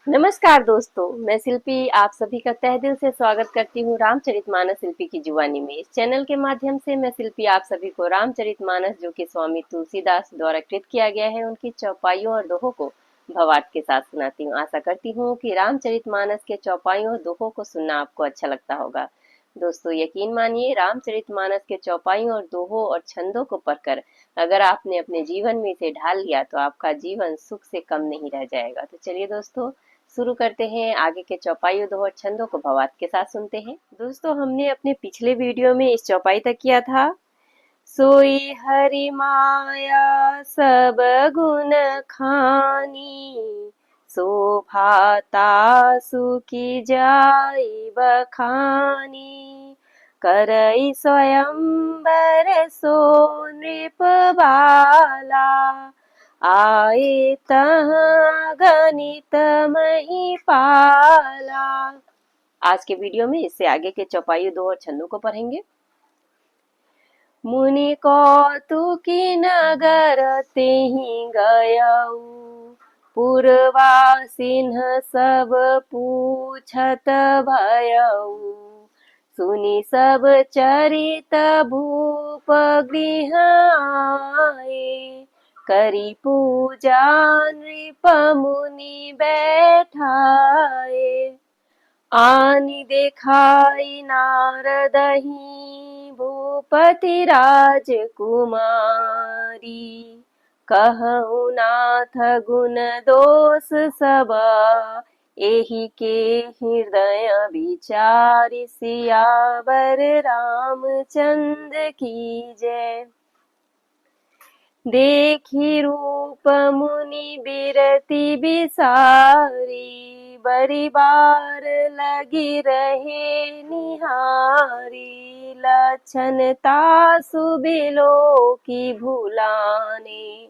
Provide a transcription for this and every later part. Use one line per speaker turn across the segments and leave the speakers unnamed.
नमस्कार दोस्तों, मैं शिल्पी आप सभी का तहे दिल से स्वागत करती हूँ रामचरितमानस शिल्पी की जुबानी में। इस चैनल के माध्यम से मैं शिल्पी आप सभी को रामचरितमानस जो कि स्वामी तुलसीदास द्वारा कृत किया गया है उनकी चौपाइयों और दोहों को भावार्थ के साथ सुनाती हूँ। आशा करती हूँ कि रामचरितमानस के चौपाइयों और दोहों को सुनना आपको अच्छा लगता होगा। दोस्तों यकीन मानिए, रामचरितमानस के चौपाइयों और दोहों और छंदों को पढ़कर अगर आपने अपने जीवन में इसे ढाल लिया तो आपका जीवन सुख से कम नहीं रह जाएगा। तो चलिए दोस्तों, शुरू करते हैं। आगे के चौपाइयों दोहों और छंदों को भावार्थ के साथ सुनते हैं। दोस्तों हमने अपने पिछले वीडियो में इस चौपाई तक किया था। सोई हरि माया सब गुण खानी, शोभाता सुखी जाई बखानी, करई स्वयंवर सो नृप बाला, आए तहाँ गणित महिपाला। आज के वीडियो में इससे आगे के चौपाई दो और छंदों को पढ़ेंगे। मुनि कौतुकी नगर तेहि गयऊ, पुरवासिन सब पूछत भयऊ, सुनि सब चरित भूप गृह आए, करी पूजा नृप मुनि बैठाए, आनि देखाई नारदहि भूपति राजकुमारी, कहु नाथ गुण दोष सब, एहि के हृदय विचारि, सियावर रामचंद्र की जय। देखी रूप मुनि बिरति बिसारी, बड़ी बार लगी रहे निहारी, लक्षण तासु बिलो की भुलाने,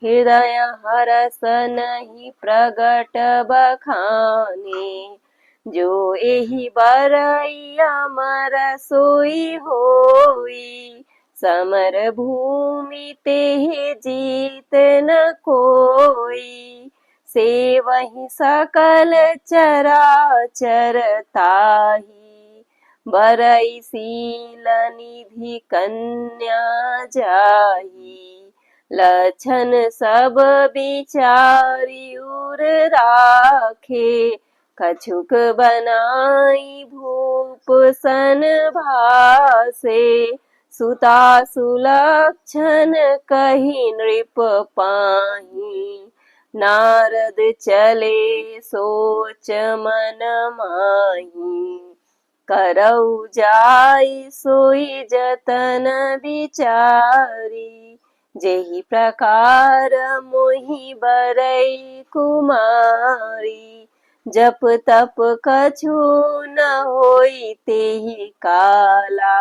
हृदय हरस नहीं प्रगट बखाने, जो एहि बरई अमर सोई होई, समर भूमि तेहि जीत न कोई, से वही सकल चराचर ताही, बरई शील निधि कन्या जाही, लक्षण सब विचारि उर राखे, कछुक बनाई भूप सन भासे, सुता सुलक्षण कही नृप पाही, नारद चले सोच मन माही, करऊ जाई सोई जतन विचारी, जेहि प्रकार मोहि बरई कुमारी, जप तप कछु न होई तेहि काला,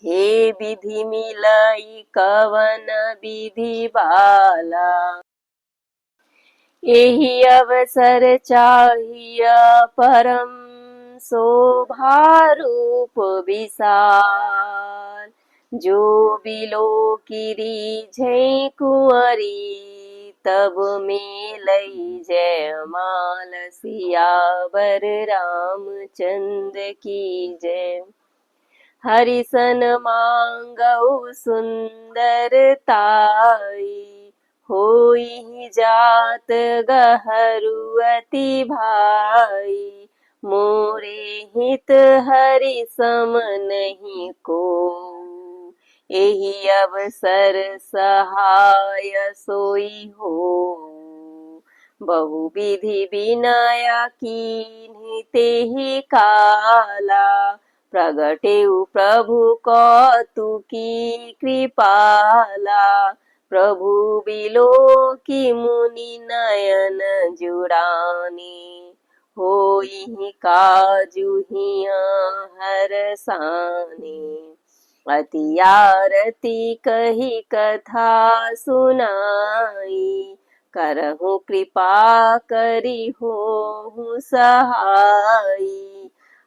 हे विधि मिलई कवन विधि बाला, एहि अवसर चाहिय परम शोभा रूप विशाल, जो बिलो रीझै कुंवरी, तब मेलई जयमाल, सियावर रामचंद्र की जय। हरिसन मांगऊ सुंदरताई, होई जात गहरू अति भाई, मोरे हित हरि सम नहीं को, एहि अवसर सहाय सोई हो, बहु विधि विनय कीन्हि तेहि काला, प्रगटेउ प्रभु कौतुकी कृपाला, प्रभु बिलो की मुनि नयन जुड़ानी, होई काजु हिया हरसानी, अति आरती कही कथा सुनाई, करहु कृपा करी होहु सहाई,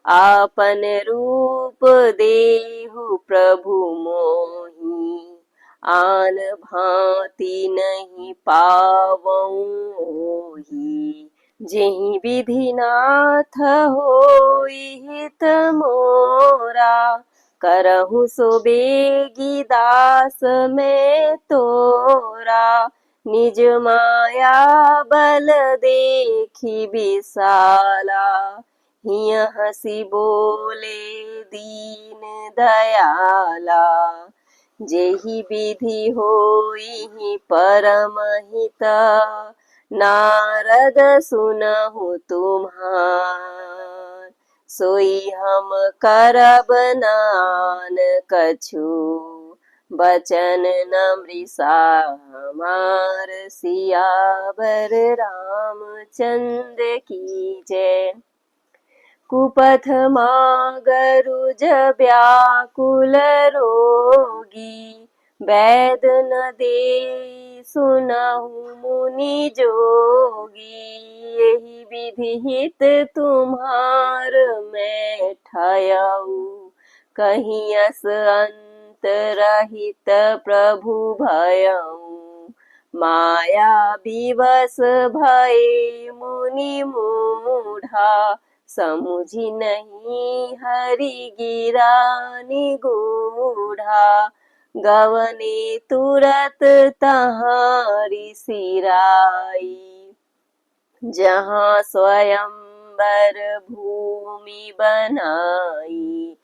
आपन रूप देहु प्रभु मोहि, आन भांति नहीं पावऊं ओहि, जेहि विधि नाथ होई हित मोरा, करहु सो बेगी दास में तोरा। निज माया बल देखी विशाला, हिय हसी बोले दीन दयाला। जेहि विधि होई परम हित, नारद सुनहु तुम्हार। सोई हम करब नान कछु, बचन न मृषा हमार। सियावर रामचंद्र की जय। कुपथ मागरुज व्याकुल रोगी, वैद न दे सुनहु मुनि जोगी। यही विधि हित तुम्हार मैं ठायऊ, कहीं अस अंत रहित प्रभु भयऊ। माया विवश भये मुनि मूढ़ा, समुझी नहीं हरि गिरा निगूढ़ा। गवने तुरत तहारी सिराई, जहाँ स्वयंवर भूमि बनाई।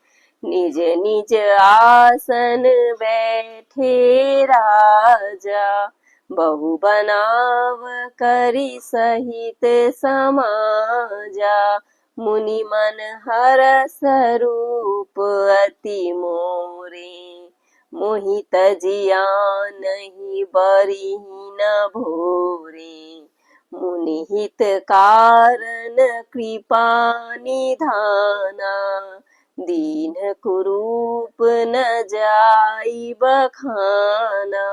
निज निज आसन बैठे राजा, बहु बनाव करी सहित समाजा। मुनि मन हरस रूप अति मोरे, मोहित जिया नहीं बरी न भोरे। मुनि हित कारण कृपा निधाना, दीन कुरूप न जाई बखाना।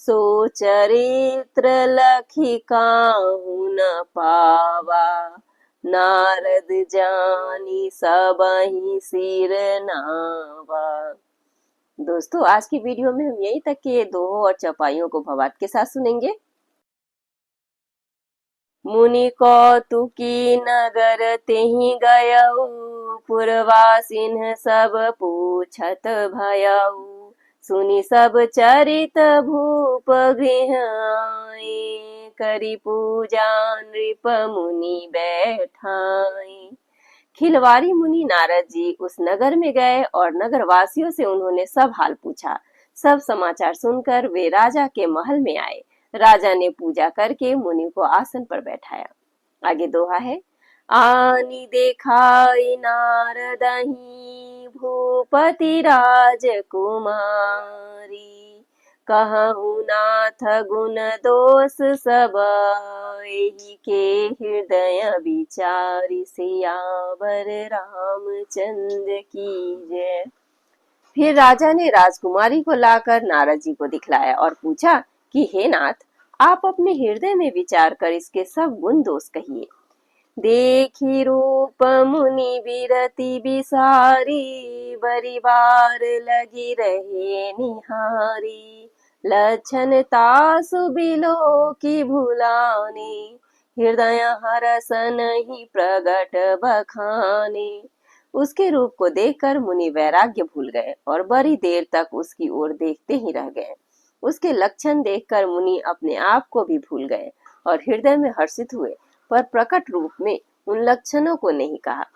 सो चरित्र लखी काहू न पावा, नारद जानी सबहि सिर नावा। दोस्तों, आज की वीडियो में हम यहीं तक के दोहों और चौपाइयों को भवात के साथ सुनेंगे। मुनि कौतुकी नगर तेहि गयऊ, पुरवासिन सब पूछत भयऊ। सुनि सब चरित भूप गृह आए, करी पूजा नृप मुनि बैठाए। खिलवारी मुनि नारद जी उस नगर में गए और नगर वासियों से उन्होंने सब हाल पूछा। सब समाचार सुनकर वे राजा के महल में आए। राजा ने पूजा करके मुनि को आसन पर बैठाया। आगे दोहा है। आनी देखाई नारदहि भूपति राजकुमारी, कहु नाथ गुण दोष सब, एहि के हृदय विचारी। सियावर रामचंद्र की जय। फिर राजा ने राजकुमारी को लाकर नारद जी को दिखलाया और पूछा कि हे नाथ, आप अपने हृदय में विचार कर इसके सब गुण दोष कहिए। देखी रूप मुनि बिरति बिसारी, बरिवार लगी रहे निहारी। लक्षण तासु बिलो की भुलाने, हृदय हरस नहीं प्रगट बखाने। उसके रूप को देखकर मुनि वैराग्य भूल गए और बड़ी देर तक उसकी ओर देखते ही रह गए। उसके लक्षण देखकर मुनि अपने आप को भी भूल गए और हृदय में हर्षित हुए, पर प्रकट रूप में उन लक्षणों को नहीं कहा।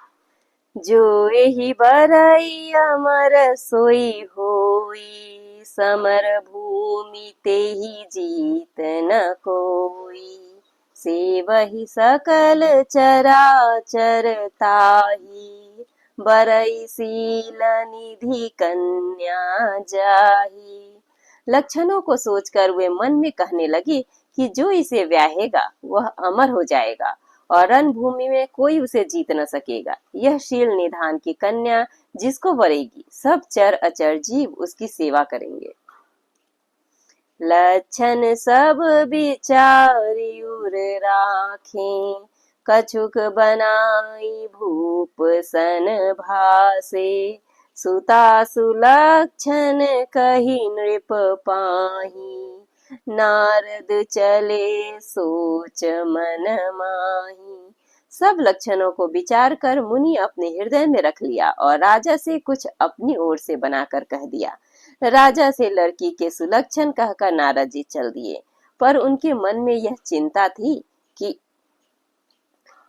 जो यही बरई अमर सोई होई, समर भूमि ते ही जीत न कोई। से वही सकल चराचर ताही, बरई सील निधि कन्या जाही। लक्षणों को सोचकर वे मन में कहने लगे कि जो इसे व्याहेगा वह अमर हो जाएगा और रणभूमि में कोई उसे जीत न सकेगा। यह शील निधान की कन्या जिसको वरेगी, सब चर अचर जीव उसकी सेवा करेंगे। लक्षण सब विचारी उर राखे, कछुक बनाई भूप सन भासे। सुता सुलक्षण कही नृप पाही, नारद चले सोच मन माही। सब लक्षणों को विचार कर मुनि अपने हृदय में रख लिया और राजा से कुछ अपनी ओर से बनाकर कह दिया। राजा से लड़की के सुलक्षण कहकर नारद जी चल दिए, पर उनके मन में यह चिंता थी कि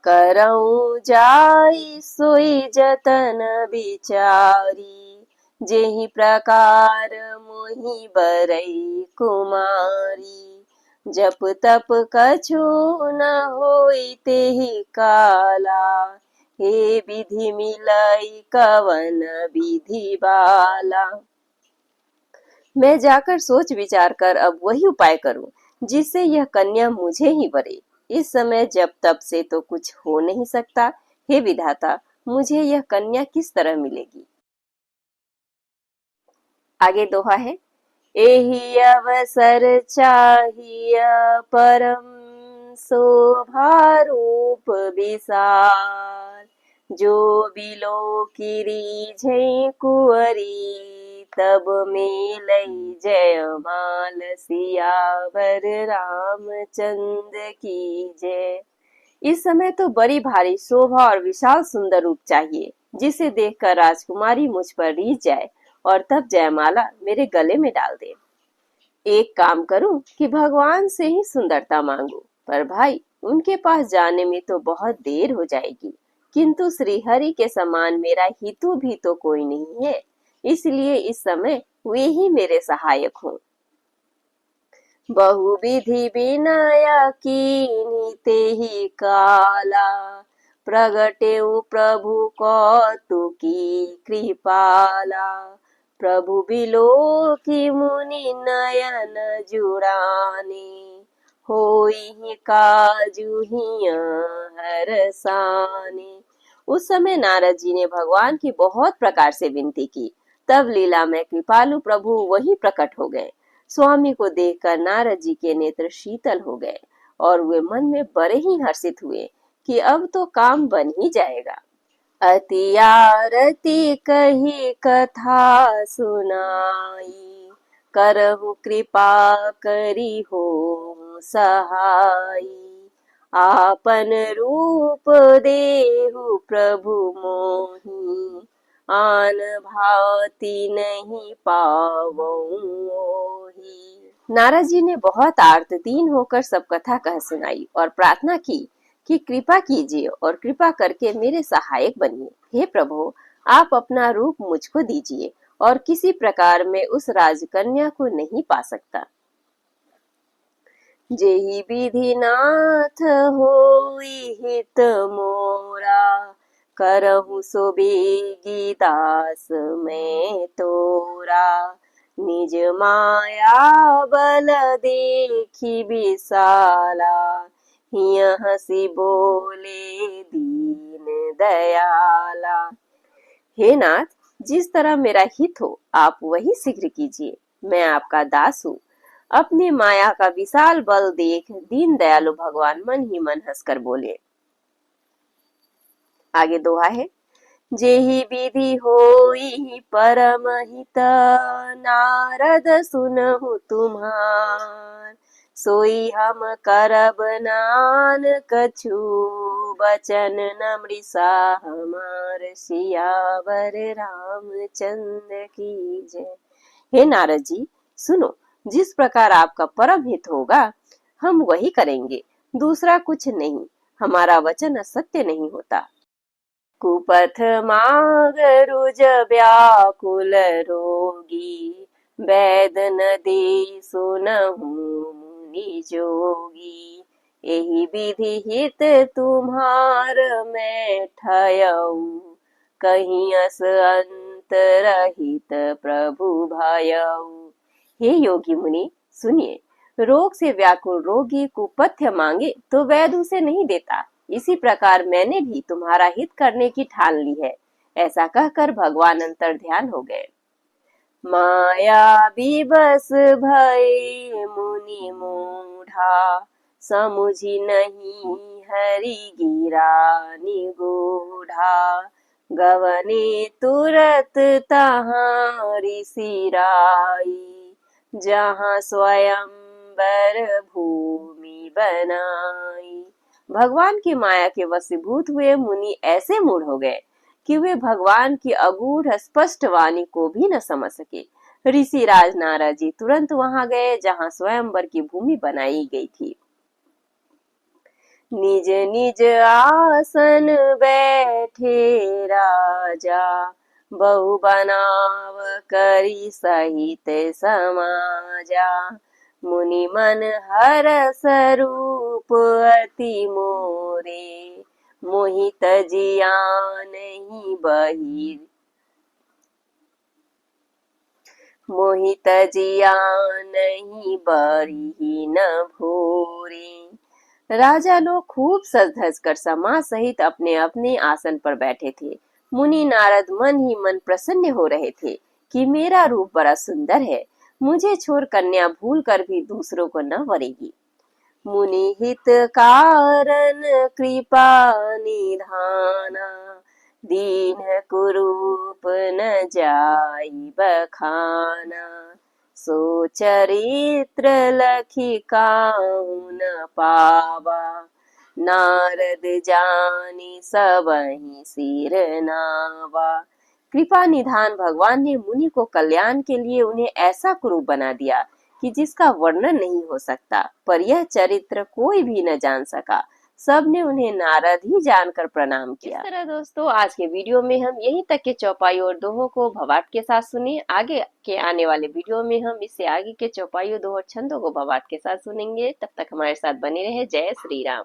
करऊं जाई सोई जतन बिचारी, जेहि प्रकार मोहि बरई कुमारी। जप तप कछु न होई तेहि काला, हे विधि मिलई कवन विधि बाला। मैं जाकर सोच विचार कर अब वही उपाय करूं जिससे यह कन्या मुझे ही वरे। इस समय जब तब से तो कुछ हो नहीं सकता। हे विधाता, मुझे यह कन्या किस तरह मिलेगी। आगे दोहा है, एहि अवसर चाहिए परम शोभा रूप विसार, जो बिलो किरी कुंवरी, तब मेलई जयमाल सियावर रामचंद्र की जय। इस समय तो बड़ी भारी शोभा और विशाल सुंदर रूप चाहिए, जिसे देखकर राजकुमारी मुझ पर रीझ जाए और तब जयमाला मेरे गले में डाल दे। एक काम करूं कि भगवान से ही सुंदरता मांगू, पर भाई उनके पास जाने में तो बहुत देर हो जाएगी। किंतु श्रीहरि के समान मेरा हितू भी तो कोई नहीं है, इसलिए इस समय वे ही मेरे सहायक हों। बहुविधि विनय कीन्ही तेहि काला, प्रगटेउ प्रभु कौतुकी कृपाला। प्रभु बिलोकी मुनि नयन जुड़ाने, होई काजू हिया हरसाने। उस समय नारद जी ने भगवान की बहुत प्रकार से विनती की। तब लीला में कृपालु प्रभु वही प्रकट हो गए। स्वामी को देखकर नारद जी के नेत्र शीतल हो गए और वे मन में बड़े ही हर्षित हुए कि अब तो काम बन ही जाएगा। अति आरती कही कथा सुनाई, करहु कृपा करी हो सहाई। आपन रूप देहु प्रभु मोहि, आन भांति नहीं पावऊं ओहि। नारद जी ने बहुत आर्त दीन होकर सब कथा कह सुनाई और प्रार्थना की कि कृपा कीजिए और कृपा करके मेरे सहायक बनिए। हे प्रभु, आप अपना रूप मुझको दीजिए और किसी प्रकार मैं उस राजकन्या को नहीं पा सकता। जेहि विधि नाथ होई हित मोरा, करहु सो बेगी दास मैं तोरा। निज माया बल देखी विशाला, हिय हंसी बोले दीन दयाला। हे नाथ, जिस तरह मेरा हित हो आप वही शीघ्र कीजिए। मैं आपका दास हूँ। अपनी माया का विशाल बल देख दीन दयालु भगवान मन ही मन हंसकर बोले। आगे दोहा है, जेहि विधि होई परम हित, नारद सुनहु तुम्हार। सोई हम करब नान कछु, बचन न मृषा हमार। सियावर रामचंद्र की जय। हे नारद जी, सुनो, जिस प्रकार आपका परम हित होगा हम वही करेंगे, दूसरा कुछ नहीं। हमारा वचन असत्य नहीं होता। कुपथ माग रुज व्याकुल रोगी, वैद न दे सुनहु मुनि जोगी। एहि विधि हित तुम्हार मैं ठयऊ, कहीं अस अंत रहित प्रभु भयऊ। हे योगी मुनि, सुनिए, रोग से व्याकुल रोगी कुपथ्य मांगे तो वैद्य उसे नहीं देता। इसी प्रकार मैंने भी तुम्हारा हित करने की ठान ली है। ऐसा कहकर भगवान अंतर ध्यान हो गए। माया विवश भय मुनि मूढ़ा, समुझी नहीं हरि गिरा निगूढ़ा। गवने तुरत तहाँ ऋषि राई, जहाँ स्वयं स्वयंवर भूमि बनाई। भगवान की माया के वशीभूत हुए मुनि ऐसे मूढ़ हो गए कि वे भगवान की अगूढ़ स्पष्ट वाणी को भी न समझ सके। ऋषि राज नारद जी तुरंत वहां गए जहां स्वयंवर की भूमि बनाई गई थी। निज निज आसन बैठे राजा, बहु बनाव करी सहित समाजा। मुनि मन हरस रूप अति मोरे, मोहित जिया नहीं बहिर, मोहित जिया नहीं बरही न भोरे। राजा लोग खूब सज धज कर समाज सहित अपने अपने आसन पर बैठे थे। मुनि नारद मन ही मन प्रसन्न हो रहे थे कि मेरा रूप बड़ा सुंदर है, मुझे छोड़ कन्या भूल कर भी दूसरों को न वरेगी। मुनि हित कारण कृपा निधाना, दीन कुरूप न जाई बखाना। सो चरित्र लखी काहू न पावा, नारद जानी सबहि सिर नावा। कृपा निधान भगवान ने मुनि को कल्याण के लिए उन्हें ऐसा कुरूप बना दिया कि जिसका वर्णन नहीं हो सकता, पर यह चरित्र कोई भी न जान सका। सबने उन्हें नारद ही जानकर प्रणाम किया। इस तरह दोस्तों आज के वीडियो में हम यहीं तक के चौपाई और दोहों को भवार्थ के साथ सुने। आगे के आने वाले वीडियो में हम इससे आगे के चौपाई दोहों और छंदों को भवार्थ के साथ सुनेंगे। तब तक हमारे साथ बने रहे। जय श्री राम।